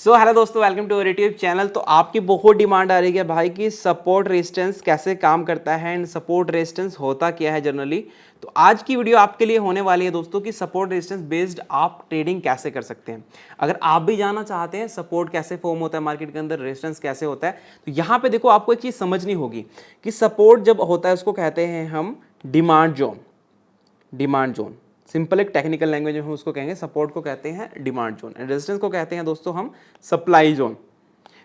Hello दोस्तों, welcome to our YouTube channel. तो आपकी बहुत डिमांड आ रही है भाई कि सपोर्ट रेजिस्टेंस कैसे काम करता है एंड सपोर्ट रेजिस्टेंस होता क्या है जनरली। तो आज की वीडियो आपके लिए होने वाली है दोस्तों कि सपोर्ट रेजिस्टेंस बेस्ड आप ट्रेडिंग कैसे कर सकते हैं। अगर आप भी जानना चाहते हैं सपोर्ट कैसे फॉर्म होता है मार्केट के अंदर, रेजिस्टेंस कैसे होता है, तो यहाँ पे देखो आपको एक चीज़ समझनी होगी कि सपोर्ट जब होता है उसको कहते हैं हम demand zone. Demand zone simple एक टेक्निकल लैंग्वेज में हम उसको कहेंगे, सपोर्ट को कहते हैं डिमांड जोन एंड रेजिस्टेंस को कहते हैं दोस्तों हम सप्लाई जोन।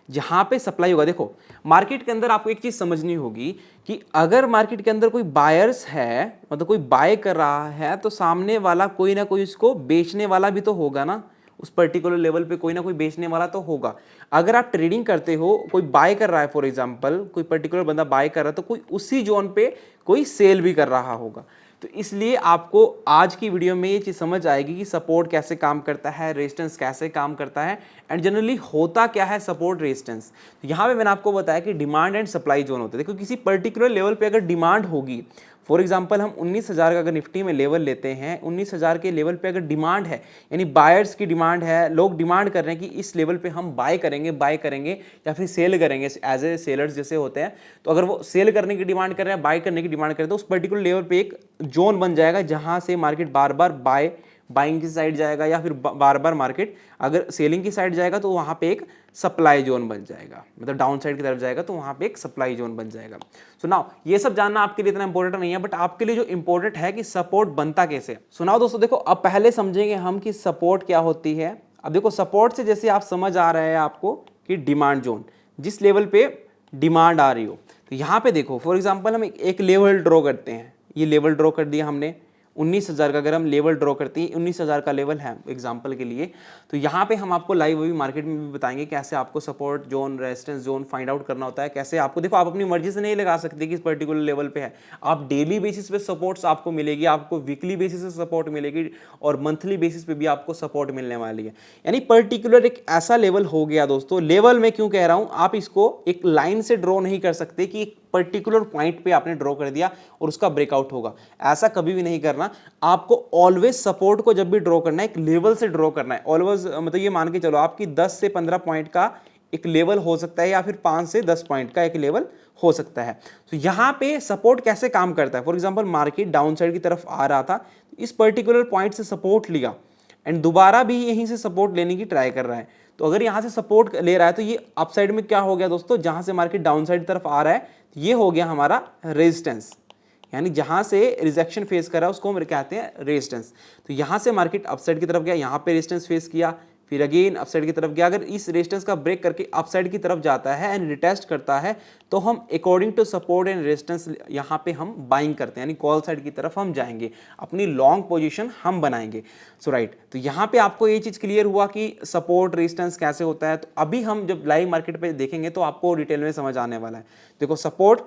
जहां पे सप्लाई होगा, देखो मार्केट के अंदर आपको एक चीज समझनी होगी कि अगर मार्केट के अंदर कोई बायर्स है, मतलब कोई बाय कर रहा है, तो सामने वाला कोई ना कोई उसको बेचने वाला भी तो होगा ना। उस पर्टिकुलर लेवल पे कोई ना कोई बेचने वाला तो होगा। अगर आप ट्रेडिंग करते हो, कोई बाय कर रहा है, फॉर एग्जांपल कोई पर्टिकुलर बंदा बाय कर रहा है, तो कोई उसी जोन पे कोई सेल भी कर रहा होगा। तो इसलिए आपको आज की वीडियो में ये चीज़ समझ आएगी कि सपोर्ट कैसे काम करता है, रेजिस्टेंस कैसे काम करता है एंड जनरली होता क्या है सपोर्ट रेजिस्टेंस। तो यहाँ पे मैंने आपको बताया कि डिमांड एंड सप्लाई जोन होते हैं। देखो किसी पर्टिकुलर लेवल पे अगर डिमांड होगी, फॉर एग्जांपल हम 19,000 का अगर निफ्टी में लेवल लेते हैं, 19,000 के लेवल पे अगर डिमांड है, यानी बायर्स की डिमांड है, लोग डिमांड कर रहे हैं कि इस लेवल पे हम बाय करेंगे या फिर सेल करेंगे एज ए सेलर्स जैसे होते हैं। तो अगर वो सेल करने की डिमांड कर रहे हैं, बाय करने की डिमांड कर रहे हैं, तो उस पर्टिकुलर लेवल पे एक जोन बन जाएगा जहां से मार्केट बार बार बाइंग की साइड जाएगा, या फिर बार बार मार्केट अगर सेलिंग की साइड जाएगा तो वहां पे एक सप्लाई जोन बन जाएगा, मतलब डाउन साइड की तरफ जाएगा तो वहां पे एक सप्लाई जोन बन जाएगा। सो नाउ ये सब जानना आपके लिए इतना इंपॉर्टेंट नहीं है, बट आपके लिए जो इंपॉर्टेंट है कि सपोर्ट बनता कैसे। सुनाओ दोस्तों, देखो अब पहले समझेंगे हम कि सपोर्ट क्या होती है। अब देखो सपोर्ट से जैसे आप समझ आ रहा है आपको कि डिमांड जोन, जिस लेवल पे डिमांड आ रही हो, तो यहाँ पे देखो फॉर एग्जांपल हम एक लेवल ड्रॉ करते हैं। ये लेवल ड्रॉ कर दिया हमने 19,000 का, अगर हम लेवल ड्रॉ करते हैं 19,000 का लेवल है एग्जांपल के लिए, तो यहाँ पे हम आपको लाइव अभी मार्केट में भी बताएंगे कैसे आपको support zone resistance zone find out करना होता है। कैसे आपको, देखो आप अपनी मर्जी से नहीं लगा सकते कि इस पर्टिकुलर लेवल पे है। आप डेली बेसिस पे सपोर्ट्स आपको मिलेगी, आपको वीकली बेसिस पे सपोर्ट मिलेगी और मंथली बेसिस पे भी आपको सपोर्ट मिलने वाली है। यानी पर्टिकुलर एक ऐसा लेवल हो गया दोस्तों। लेवल में क्यों कह रहा हूं, आप इसको एक लाइन से ड्रॉ नहीं कर सकते कि एक पर्टिकुलर पॉइंट पे आपने ड्रॉ कर दिया और उसका ब्रेकआउट होगा, ऐसा कभी भी नहीं करना। आपको ऑलवेज सपोर्ट को जब भी ड्रॉ करना है एक लेवल से ड्रॉ करना है ऑलवेज। मतलब ये मान के चलो आपकी 10 से 15 पॉइंट का एक लेवल हो सकता है, या फिर 5 से 10 पॉइंट का एक लेवल हो सकता है। तो यहां पे सपोर्ट कैसे काम करता है, for example market down side की तरफ आ रहा था, इस पर्टिकुलर पॉइंट से सपोर्ट लिया एंड दोबारा भी यहीं से सपोर्ट लेने की ट्राई कर रहा है। तो अगर यहां से सपोर्ट ले रहा है तो ये अपसाइड में क्या हो गया दोस्तों, जहां से मार्केट डाउन साइड तरफ आ रहा है ये हो गया हमारा रेजिस्टेंस। यानी जहां से रिजेक्शन फेस कर रहा है उसको हम कहते हैं रेजिस्टेंस। तो यहां से मार्केट अपसाइड की तरफ गया, यहां पे रेजिस्टेंस फेस किया, फिर अगेन अपसाइड की तरफ गया। अगर इस रेजिस्टेंस का ब्रेक करके अपसाइड की तरफ जाता है एंड रिटेस्ट करता है, तो हम according to support and resistance यहां पे हम बाइंग करते हैं, यानी कॉल साइड की तरफ हम जाएंगे, अपनी लॉन्ग पोजीशन हम बनाएंगे। सो राइट, तो यहां पे आपको ये चीज क्लियर हुआ कि सपोर्ट रेजिस्टेंस कैसे होता है। तो अभी हम जब लाइव मार्केट पे देखेंगे तो आपको डिटेल में समझ आने वाला है। देखो सपोर्ट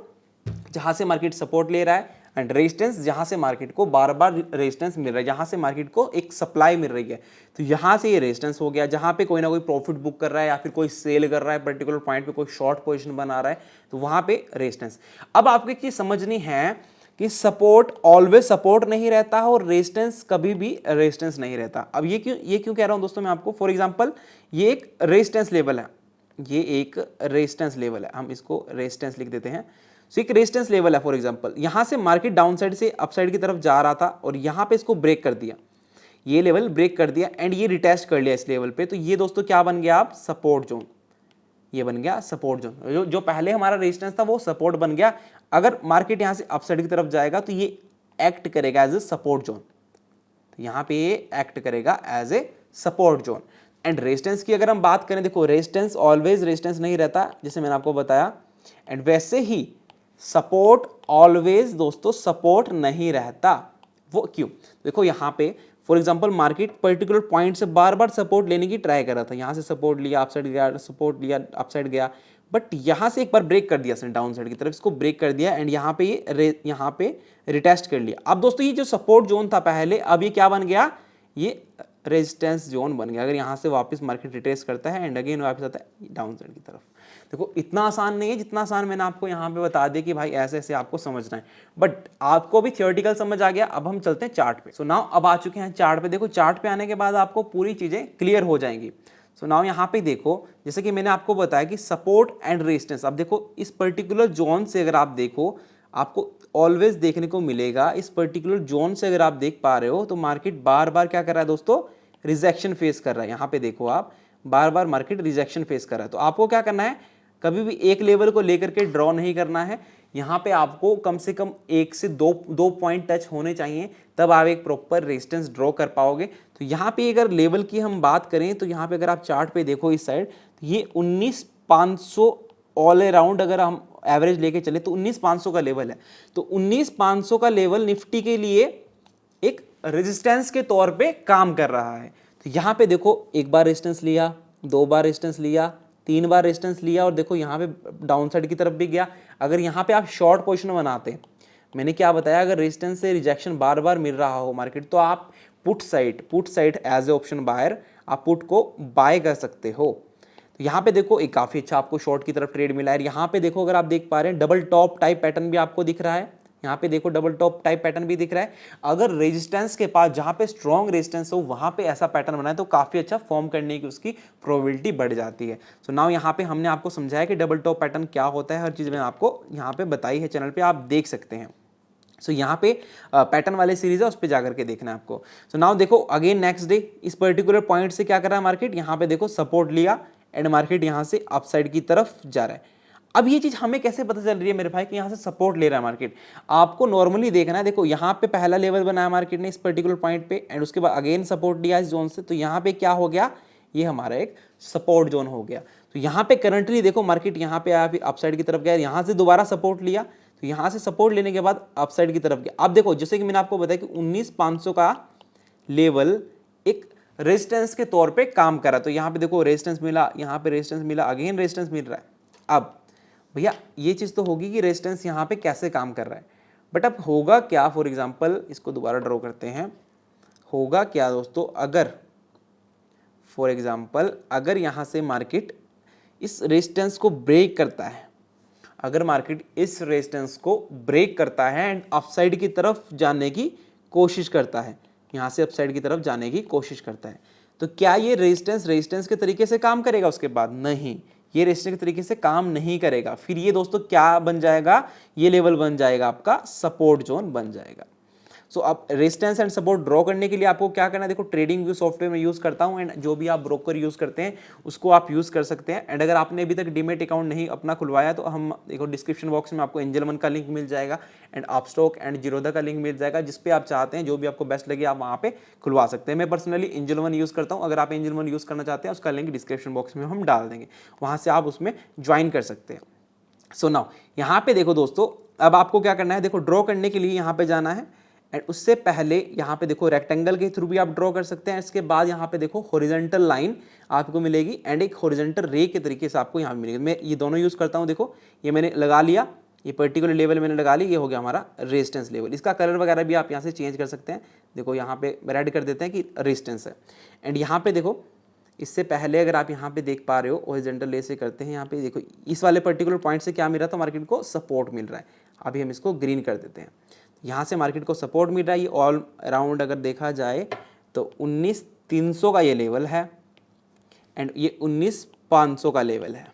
जहां से मार्केट सपोर्ट ले रहा है एंड रेजिस्टेंस जहां से मार्केट को बार बार रेजिस्टेंस मिल रहा है, जहां से मार्केट को एक सप्लाई मिल रही है। तो यहां से ये रेजिस्टेंस हो गया, जहां पे कोई ना कोई प्रॉफिट बुक कर रहा है या फिर कोई सेल कर रहा है, पर्टिकुलर पॉइंट पे कोई शॉर्ट पोजीशन बना रहा है, तो वहां पे रेजिस्टेंस। अब आपको एक चीज समझनी है कि सपोर्ट ऑलवेज सपोर्ट नहीं रहता है और रेजिस्टेंस कभी भी रेजिस्टेंस नहीं रहता। अब ये क्यों कह रहा हूं दोस्तों मैं आपको, फॉर एग्जाम्पल ये एक रेजिस्टेंस लेवल है, ये एक रेजिस्टेंस लेवल है, हम इसको रेजिस्टेंस लिख देते हैं। सो एक रेजिस्टेंस लेवल है, फॉर एग्जांपल यहां से मार्केट डाउन साइड से अप साइड की तरफ जा रहा था और यहां पे इसको ब्रेक कर दिया, ये लेवल ब्रेक कर दिया एंड ये रिटेस्ट कर लिया इस लेवल पे। तो ये दोस्तों क्या बन गया, आप सपोर्ट जोन, ये बन गया सपोर्ट जोन। जो पहले हमारा रेजिस्टेंस था वो सपोर्ट बन गया। अगर मार्केट यहां से अप साइड की तरफ जाएगा तो ये एक्ट करेगा एज ए सपोर्ट जोन, तो यहां पे ये एक्ट करेगा as a support zone. And resistance की अगर हम बात करें, देखो रेजिस्टेंस ऑलवेज रेजिस्टेंस नहीं रहता, जैसे मैंने आपको बताया। एंड वैसे ही सपोर्ट ऑलवेज दोस्तों सपोर्ट नहीं रहता। वो क्यों, देखो यहां पे for example market particular point से बार बार सपोर्ट लेने की ट्राई कर रहा था, यहां से सपोर्ट लिया अपसाइड गया, सपोर्ट लिया अपसाइड गया, बट यहां से एक बार ब्रेक कर दिया डाउन साइड की तरफ, इसको ब्रेक कर दिया एंड यहां पे यहां पे रिटेस्ट कर लिया। अब दोस्तों ये जो सपोर्ट जोन था पहले, अब ये क्या बन गया, ये रेजिस्टेंस जोन बन गया। अगर यहां से वापस मार्केट रिट्रेस करता है एंड अगेन वापस आता है डाउन साइड की तरफ। देखो इतना आसान नहीं है जितना आसान मैंने आपको यहाँ पे बता दिया कि भाई ऐसे ऐसे आपको समझना है, बट आपको भी थियोरेटिकल समझ आ गया। अब हम चलते हैं चार्ट पे। सो नाउ अब आ चुके हैं चार्ट पे। देखो चार्ट पे आने के बाद आपको पूरी चीजें क्लियर हो जाएंगी। सो नाउ यहाँ पे देखो, जैसे कि मैंने आपको बताया कि सपोर्ट एंड रेजिस्टेंस, अब देखो इस पर्टिकुलर जोन से अगर आप देखो, आपको ऑलवेज देखने को मिलेगा, इस पर्टिकुलर जोन से अगर आप देख पा रहे हो तो मार्केट बार बार क्या कर रहा है दोस्तों, रिजेक्शन फेस कर रहा है। यहाँ पे देखो आप, बार बार मार्केट रिजेक्शन फेस कर रहा है। तो आपको क्या करना है, कभी भी एक लेवल को लेकर के ड्रॉ नहीं करना है। यहाँ पे आपको कम से कम 1 से 2 पॉइंट टच होने चाहिए, तब आप एक प्रॉपर रेजिस्टेंस ड्रॉ कर पाओगे। तो यहाँ पे अगर लेवल की हम बात करें तो यहाँ पे अगर आप चार्ट पे देखो इस साइड, तो ये 19,500 ऑल अराउंड अगर हम एवरेज लेके चले तो 19,500 का लेवल है। तो 19,500 का लेवल निफ्टी के लिए एक रेजिस्टेंस के तौर पे काम कर रहा है। तो यहाँ पे देखो, एक बार रेजिस्टेंस लिया, 2 बार रेजिस्टेंस लिया, 3 बार रेजिस्टेंस लिया, और देखो यहाँ पे डाउन साइड की तरफ भी गया। अगर यहाँ पे आप शॉर्ट पोजीशन बनाते, मैंने क्या बताया, अगर रेजिस्टेंस से रिजेक्शन बार बार मिल रहा हो मार्केट, तो आप put side as a option buyer आप पुट को बाय कर सकते हो। तो यहाँ पे देखो एक काफ़ी अच्छा आपको शॉर्ट की तरफ ट्रेड मिला है। यहाँ पे देखो, अगर आप देख पा रहे हैं, डबल टॉप टाइप पैटर्न भी आपको दिख रहा है। यहाँ पे देखो डबल टॉप टाइप पैटर्न भी दिख रहा है। अगर रेजिस्टेंस के पास, जहाँ पे स्ट्रॉन्ग रेजिस्टेंस हो, वहाँ पे ऐसा पैटर्न बनाए तो काफ़ी अच्छा फॉर्म करने की उसकी प्रोबेबिलिटी बढ़ जाती है। सो नाउ यहाँ पे हमने आपको समझाया कि डबल टॉप पैटर्न क्या होता है, हर चीज़ मैंने आपको यहाँ पे बताई है, चैनल पे आप देख सकते हैं। सो यहाँ पे पैटर्न वाले सीरीज है, उस पर जाकर के देखना है आपको। सो नाउ देखो अगेन नेक्स्ट डे इस पर्टिकुलर पॉइंट से क्या कर रहा है मार्केट, यहाँ पे देखो सपोर्ट लिया एंड मार्केट यहाँ से अपसाइड की तरफ जा रहा है। अब ये चीज हमें कैसे पता चल रही है मेरे भाई कि यहाँ से सपोर्ट ले रहा है मार्केट, आपको नॉर्मली देखना है। देखो यहाँ पे पहला लेवल बनाया मार्केट ने इस पर्टिकुलर पॉइंट पे, एंड उसके बाद अगेन सपोर्ट लिया इस जोन से। तो यहाँ पे क्या हो गया, ये हमारा एक सपोर्ट जोन हो गया। तो यहाँ पे करंटली देखो मार्केट यहाँ पे आया, फिर अपसाइड की तरफ गया, यहाँ से दोबारा सपोर्ट लिया, तो यहाँ से सपोर्ट लेने के बाद अपसाइड की तरफ गया। अब देखो जैसे कि मैंने आपको बताया कि 19,500 का लेवल एक रेजिस्टेंस के तौर पे काम कर रहा है। तो यहाँ पे देखो रेजिस्टेंस मिला, यहाँ पे रेजिस्टेंस मिला, अगेन रेजिस्टेंस मिल रहा है। अब भैया ये चीज़ तो होगी कि रेजिस्टेंस यहाँ पे कैसे काम कर रहा है, बट अब होगा क्या, फॉर एग्जांपल इसको दोबारा ड्रॉ करते हैं। होगा क्या दोस्तों, अगर फॉर एग्जांपल अगर यहाँ से मार्केट इस रेजिस्टेंस को ब्रेक करता है, अगर मार्केट इस रेजिस्टेंस को ब्रेक करता है एंड अपसाइड की तरफ जाने की कोशिश करता है, यहाँ से अपसाइड की तरफ जाने की कोशिश करता है, तो क्या ये रेजिस्टेंस के तरीके से काम करेगा उसके बाद? नहीं, ये रेजिस्टेंस के तरीके से काम नहीं करेगा। फिर ये दोस्तों क्या बन जाएगा, ये लेवल बन जाएगा आपका सपोर्ट जोन बन जाएगा। सो अब रेजिस्टेंस एंड सपोर्ट ड्रॉ करने के लिए आपको क्या करना है, देखो ट्रेडिंग व्यू सॉफ्टवेयर में यूज़ करता हूँ, एंड जो भी आप ब्रोकर यूज़ करते हैं उसको आप यूज़ कर सकते हैं। एंड अगर आपने अभी तक डीमेट अकाउंट नहीं अपना खुलवाया तो हम देखो डिस्क्रिप्शन बॉक्स में आपको एंजल वन का लिंक मिल जाएगा, एंड अपस्टॉक एंड जीरोधा का लिंक मिल जाएगा, जिस पे आप चाहते हैं जो भी आपको बेस्ट लगे आप वहाँ पे खुलवा सकते हैं। मैं पर्सनली एंजल वन यूज़ करता हूँ, अगर आप एंजल वन यूज़ करना चाहते हैं उसका लिंक डिस्क्रिप्शन बॉक्स में हम डाल देंगे, वहाँ से आप उसमें ज्वाइन कर सकते हैं। सो नाउ यहाँ पे देखो दोस्तों, अब आपको क्या करना है, देखो ड्रॉ करने के लिए यहाँ पे जाना है, एंड उससे पहले यहाँ पे देखो रेक्टेंगल के थ्रू भी आप ड्रॉ कर सकते हैं। इसके बाद यहाँ पे देखो हॉरिजॉन्टल लाइन आपको मिलेगी एंड एक हॉरिजॉन्टल रे के तरीके से आपको यहाँ मिलेगी। मैं ये दोनों यूज़ करता हूँ। देखो ये मैंने लगा लिया, ये पर्टिकुलर लेवल मैंने लगा ली, ये हो गया हमारा रेजिस्टेंस लेवल। इसका कलर वगैरह भी आप यहाँ से चेंज कर सकते हैं। देखो यहाँ पे रेड कर देते हैं कि रेजिस्टेंस है। एंड यहाँ पे देखो इससे पहले अगर आप यहाँ पे देख पा रहे हो हॉरिजॉन्टल ले से करते हैं, यहाँ पे देखो इस वाले पर्टिकुलर पॉइंट से क्या मिल रहा था, मार्केट को सपोर्ट मिल रहा है। अभी हम इसको ग्रीन कर देते हैं, यहाँ से मार्केट को सपोर्ट मिल रहा है। ये ऑल अराउंड अगर देखा जाए तो 19,300 का ये लेवल है एंड ये 19,500 का लेवल है।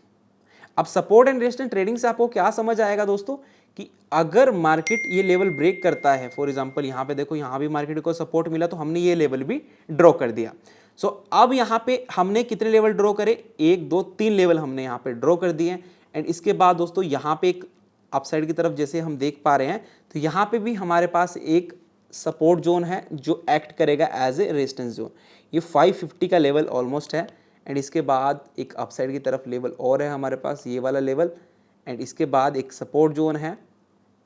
अब सपोर्ट एंड रेजिस्टेंस ट्रेडिंग से आपको क्या समझ आएगा दोस्तों, कि अगर मार्केट ये लेवल ब्रेक करता है, फॉर एग्जांपल यहाँ पे देखो यहाँ भी मार्केट को सपोर्ट मिला तो हमने ये लेवल भी ड्रॉ कर दिया। सो अब यहाँ पे हमने कितने लेवल ड्रॉ करे, 1 2 3 लेवल हमने यहाँ पे ड्रॉ कर दिए। एंड इसके बाद दोस्तों यहाँ पे एक अपसाइड की तरफ जैसे हम देख पा रहे हैं, तो यहाँ पे भी हमारे पास एक सपोर्ट जोन है जो एक्ट करेगा एज ए रेजिस्टेंस जोन। ये 550 का लेवल ऑलमोस्ट है। एंड इसके बाद एक अपसाइड की तरफ लेवल और है हमारे पास, ये वाला लेवल। एंड इसके बाद एक सपोर्ट जोन है,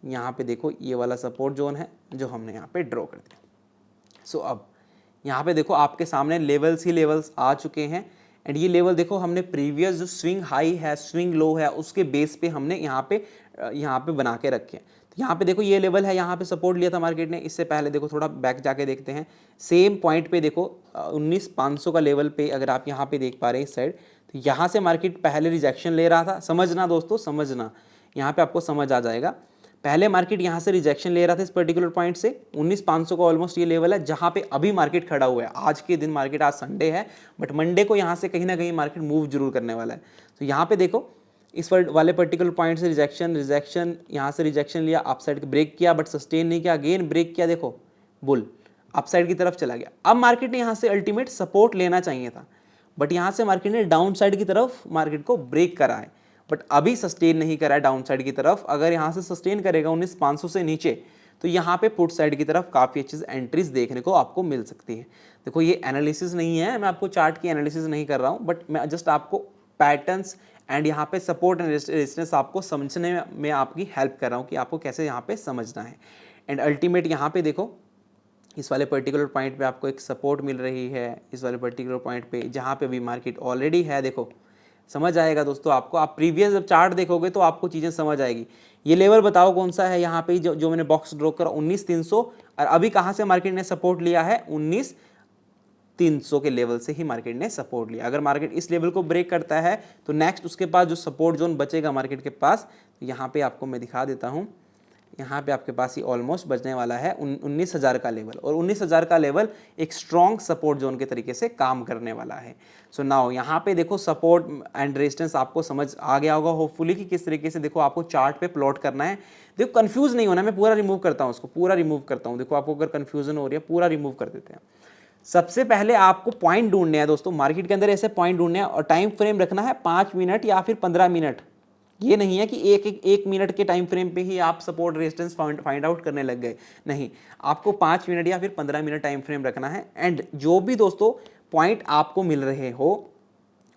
यहाँ पे देखो ये वाला सपोर्ट जोन है जो हमने यहाँ पे ड्रॉ कर दिया। सो अब यहाँ पे देखो आपके सामने लेवल्स ही लेवल्स आ चुके हैं। एंड ये लेवल देखो हमने प्रीवियस जो स्विंग हाई है, स्विंग लो है, उसके बेस पे हमने यहाँ पे बना के रखे हैं। तो यहाँ पे देखो ये लेवल है, यहाँ पे सपोर्ट लिया था मार्केट ने। इससे पहले देखो थोड़ा बैक जाके देखते हैं, सेम पॉइंट पे देखो 19,500 का लेवल पे अगर आप यहाँ पे देख पा रहे हैं इस साइड, तो यहाँ से मार्केट पहले रिजेक्शन ले रहा था। समझना दोस्तों, समझना, यहाँ पे आपको समझ आ जाएगा। पहले मार्केट यहाँ से रिजेक्शन ले रहा था इस पर्टिकुलर पॉइंट से 19,500 का ऑलमोस्ट ये लेवल है जहाँ पे अभी मार्केट खड़ा हुआ है। आज के दिन मार्केट, आज संडे है, बट मंडे को यहाँ से कहीं ना कहीं मार्केट मूव जरूर करने वाला है। तो यहाँ पे देखो इस वाले पर्टिकुलर पॉइंट से रिजेक्शन यहाँ से रिजेक्शन लिया, अपसाइड ब्रेक किया बट सस्टेन नहीं किया, अगेन ब्रेक किया, देखो बुल अपसाइड की तरफ चला गया। अब मार्केट ने यहाँ से अल्टीमेट सपोर्ट लेना चाहिए था, बट यहाँ से मार्केट ने डाउन साइड की तरफ मार्केट को ब्रेक करा है, बट अभी सस्टेन नहीं करा है डाउन साइड की तरफ। अगर यहाँ से सस्टेन करेगा 19,500 से नीचे तो यहाँ पे पुट साइड की तरफ काफ़ी अच्छी एंट्रीज देखने को आपको मिल सकती है। देखो ये एनालिसिस नहीं है, मैं आपको चार्ट की एनालिसिस नहीं कर रहा हूँ, बट मैं जस्ट आपको पैटर्न्स एंड यहाँ पे सपोर्ट एंड रेजिस्टेंस आपको समझने में आपकी हेल्प कर रहा हूँ कि आपको कैसे यहाँ पे समझना है। एंड अल्टीमेट यहाँ पे देखो इस वाले पर्टिकुलर पॉइंट पे आपको एक सपोर्ट मिल रही है, इस वाले पर्टिकुलर पॉइंट पे जहाँ पे भी मार्केट ऑलरेडी है, देखो समझ आएगा दोस्तों आपको। आप प्रीवियस जब चार्ट देखोगे तो आपको चीज़ें समझ आएगी। ये लेवल बताओ कौन सा है यहाँ पे जो मैंने बॉक्स ड्रॉ करा 19,300, और अभी कहाँ से मार्केट ने सपोर्ट लिया है 19,300 के लेवल से ही मार्केट ने सपोर्ट लिया। अगर मार्केट इस लेवल को ब्रेक करता है तो नेक्स्ट उसके पास जो सपोर्ट जोन बचेगा मार्केट के पास, यहाँ पे आपको मैं दिखा देता हूँ, यहाँ पे आपके पास ही ऑलमोस्ट बचने वाला है 19,000 का लेवल, और 19,000 का लेवल एक स्ट्रॉन्ग सपोर्ट जोन के तरीके से काम करने वाला है। सो नाउ यहाँ पे देखो सपोर्ट एंड रेजिस्टेंस आपको समझ आ गया होगा होपफुली कि किस तरीके से देखो आपको चार्ट पे प्लॉट करना है। देखो कंफ्यूज नहीं होना, मैं पूरा रिमूव करता हूँ उसको, पूरा रिमूव करता हूँ। देखो आपको अगर कन्फ्यूजन हो रही है पूरा रिमूव कर देते हैं। सबसे पहले आपको पॉइंट ढूंढने हैं दोस्तों, मार्केट के अंदर ऐसे पॉइंट ढूंढने हैं, और टाइम फ्रेम रखना है 5 मिनट या फिर 15 मिनट। ये नहीं है कि एक मिनट के टाइम फ्रेम पे ही आप सपोर्ट रेजिस्टेंस फाइंड आउट करने लग गए, नहीं, आपको 5 मिनट या फिर 15 मिनट टाइम फ्रेम रखना है। एंड जो भी दोस्तों पॉइंट आपको मिल रहे हो,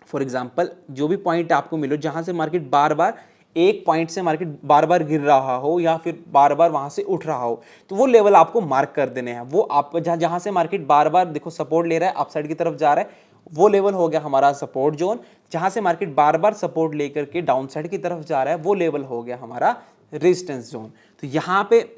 फॉर एग्जांपल जो भी पॉइंट आपको मिलो जहां से मार्केट बार बार एक पॉइंट से मार्केट बार बार गिर रहा हो या फिर बार बार वहां से उठ रहा हो, तो वो लेवल आपको मार्क कर देने हैं। वो आप जहां से मार्केट बार बार देखो सपोर्ट ले रहा है, अपसाइड की तरफ जा रहा है, वो लेवल हो गया हमारा सपोर्ट जोन। जहां से मार्केट बार बार सपोर्ट लेकर के डाउन साइड की तरफ जा रहा है, वो लेवल हो गया हमारा रेजिस्टेंस जोन। तो यहाँ पे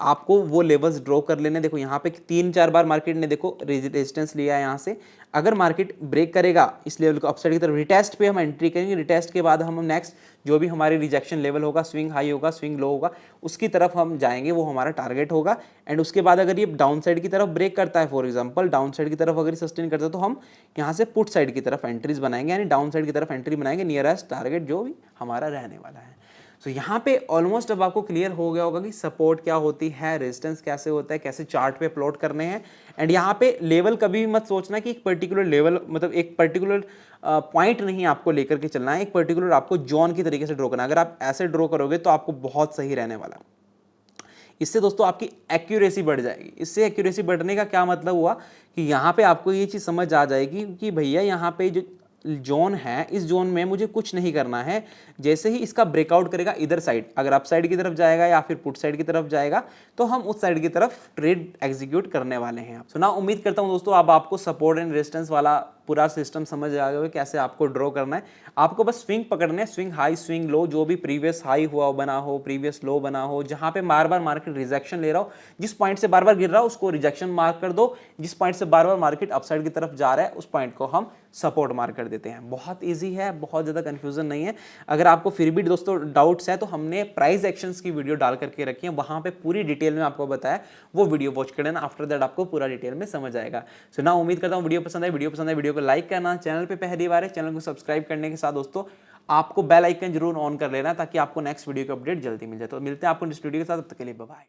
आपको वो लेवल्स ड्रॉ कर लेने। देखो यहाँ पे 3-4 बार मार्केट ने देखो रेजिस्टेंस लिया है यहाँ से। अगर मार्केट ब्रेक करेगा इस लेवल को अपसाइड की तरफ, रिटेस्ट पे हम एंट्री करेंगे, रिटेस्ट के बाद हम नेक्स्ट जो भी हमारी रिजेक्शन लेवल होगा, स्विंग हाई होगा, स्विंग लो होगा, उसकी तरफ हम जाएंगे, वो हमारा टारगेट होगा। एंड उसके बाद अगर ये डाउन साइड की तरफ ब्रेक करता है, फॉर एग्जांपल डाउन साइड की तरफ अगर सस्टेन करता है, तो हम यहाँ से पुट साइड की तरफ एंट्रीज बनाएंगे, यानी डाउन साइड की तरफ एंट्री बनाएंगे नियरेस्ट टारगेट जो भी हमारा रहने वाला है। तो यहाँ पे ऑलमोस्ट अब आपको क्लियर हो गया होगा कि सपोर्ट क्या होती है, रेजिस्टेंस कैसे होता है, कैसे चार्ट पे प्लॉट करने हैं। एंड यहाँ पे लेवल कभी भी मत सोचना कि एक पर्टिकुलर लेवल, मतलब एक पर्टिकुलर पॉइंट नहीं आपको लेकर के चलना है, एक पर्टिकुलर आपको जोन की तरीके से ड्रॉ करना है। अगर आप ऐसे ड्रॉ करोगे तो आपको बहुत सही रहने वाला है। इससे दोस्तों आपकी एक्यूरेसी बढ़ जाएगी। इससे एक्यूरेसी बढ़ने का क्या मतलब हुआ कि यहाँ पे आपको ये चीज़ समझ आ जाएगी कि भैया यहाँ पे जो जोन है, इस जोन में मुझे कुछ नहीं करना है। जैसे ही इसका ब्रेकआउट करेगा इधर साइड, अगर अप साइड की तरफ जाएगा या फिर पुट साइड की तरफ जाएगा, तो हम उस साइड की तरफ ट्रेड एग्जीक्यूट करने वाले हैं। सो ना उम्मीद करता हूं दोस्तों अब आपको सपोर्ट एंड रेजिस्टेंस वाला पूरा सिस्टम समझ आ गया कैसे आपको ड्रॉ करना है। आपको बस स्विंग पकड़ने, स्विंग हाई स्विंग लो, जो भी प्रीवियस हाई हुआ बना हो, प्रीवियस लो बना हो, जहां पे बार बार मार्केट रिजेक्शन ले रहा हो, जिस पॉइंट से बार बार गिर रहा हो उसको रिजेक्शन मार्क कर दो, जिस पॉइंट से बार बार मार्केट अपसाइड की तरफ जा रहा है उस पॉइंट को हम सपोर्ट मार्क कर देते हैं। बहुत ईजी है, बहुत ज़्यादा कंफ्यूजन नहीं है। अगर आपको फिर भी दोस्तों डाउट्स है तो हमने प्राइस एक्शंस की वीडियो डाल करके रखी है, वहां पे पूरी डिटेल में आपको बताया, वो वीडियो वॉच कर लेना। आफ्टर दैट आपको पूरा डिटेल में समझ आएगा। सो ना उम्मीद करता हूँ वीडियो पसंद है, वीडियो को लाइक करना, चैनल पे पहली बार है चैनल को सब्सक्राइब करने के साथ दोस्तों आपको बेल आइकन जरूर ऑन कर लेना ताकि आपको नेक्स्ट वीडियो की अपडेट जल्दी मिल जाए। तो मिलते हैं आपको नेक्स्ट वीडियो के साथ, तब तक के लिए बाय बाय।